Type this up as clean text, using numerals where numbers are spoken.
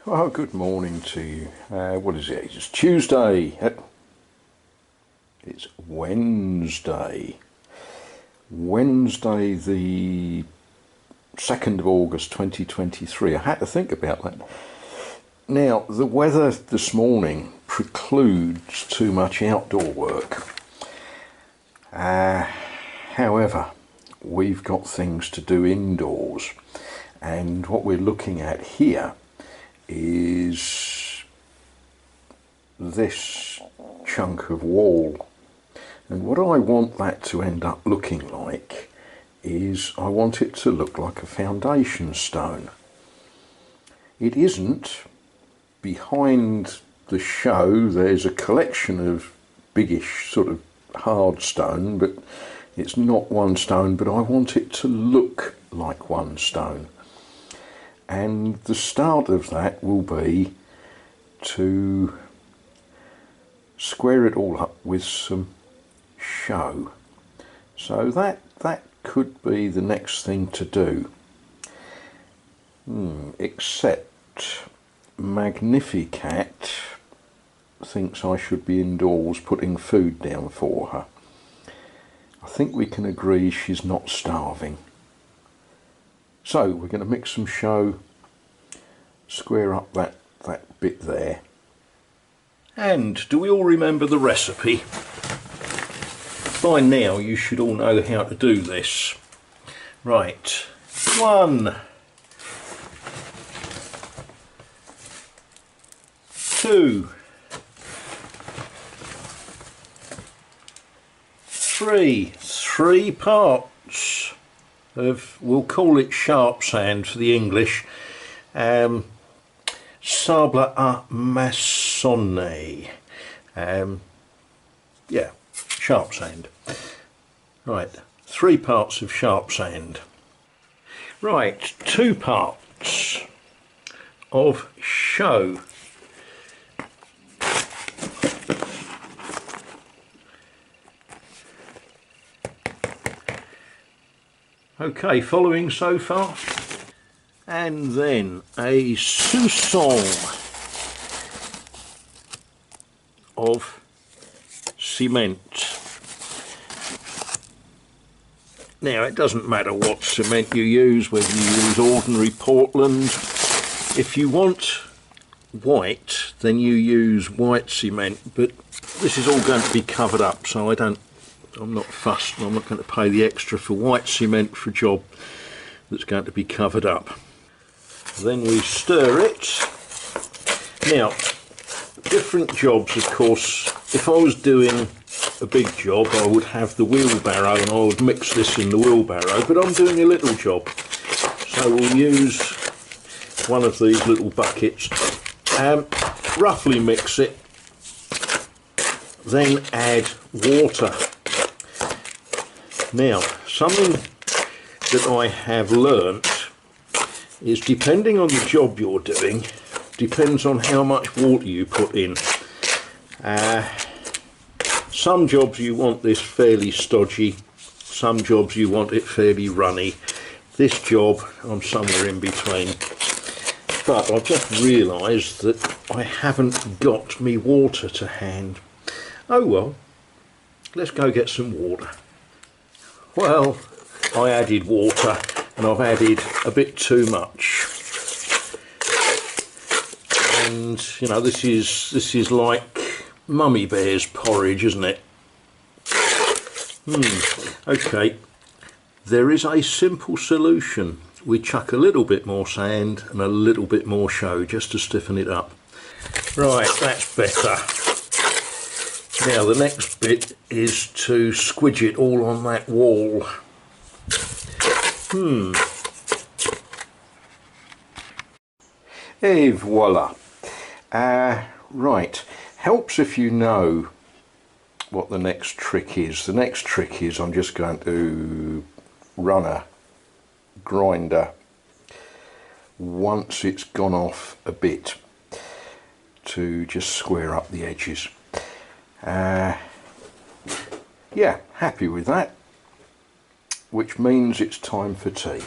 Oh, good morning to you. What is it? It's Tuesday. It's Wednesday. Wednesday the 2nd of August 2023. I had to think about that. Now, the weather this morning precludes too much outdoor work. However, we've got things to do indoors. And what we're looking at here is this chunk of wall, and what I want that to end up looking like is I want it to look like a foundation stone. It isn't. Behind the show there's a collection of biggish sort of hard stone, but it's not one stone, but I want it to look like one stone. And the start of that will be to square it all up with some show. So that could be the next thing to do. Except Magnificat thinks I should be indoors putting food down for her. I think we can agree she's not starving. So we're going to mix some show, square up that bit there. And do we all remember the recipe? By now you should all know how to do this. Right, 1, 2, 3 parts of, we'll call it sharp sand for the English, sable à maçonner, yeah, sharp sand. Right, 3 parts of sharp sand. Right, 2 parts of show. Okay, following so far? And then a soupçon of cement. Now, it doesn't matter what cement you use, whether you use ordinary Portland. If you want white, then you use white cement, but this is all going to be covered up, so I'm not fussed. I'm not going to pay the extra for white cement for a job that's going to be covered up. Then we stir it. Now, different jobs, of course. If I was doing a big job, I would have the wheelbarrow and I would mix this in the wheelbarrow, but I'm doing a little job. So we'll use one of these little buckets and roughly mix it, then add water. Now, something that I have learnt is, depending on the job you're doing, depends on how much water you put in. Some jobs you want this fairly stodgy, some jobs you want it fairly runny. This job I'm somewhere in between. But I've just realised that I haven't got me water to hand. Oh well, let's go get some water. Well, I added water and I've added a bit too much. And you know, this is like mummy bear's porridge, isn't it? Okay, there is a simple solution. We chuck a little bit more sand and a little bit more show just to stiffen it up. Right, that's better. Now the next bit is to squidge it all on that wall. Et voila. Right, helps if you know what the next trick is. The next trick is I'm just going to run a grinder once it's gone off a bit to just square up the edges. Yeah, happy with that, which means it's time for tea.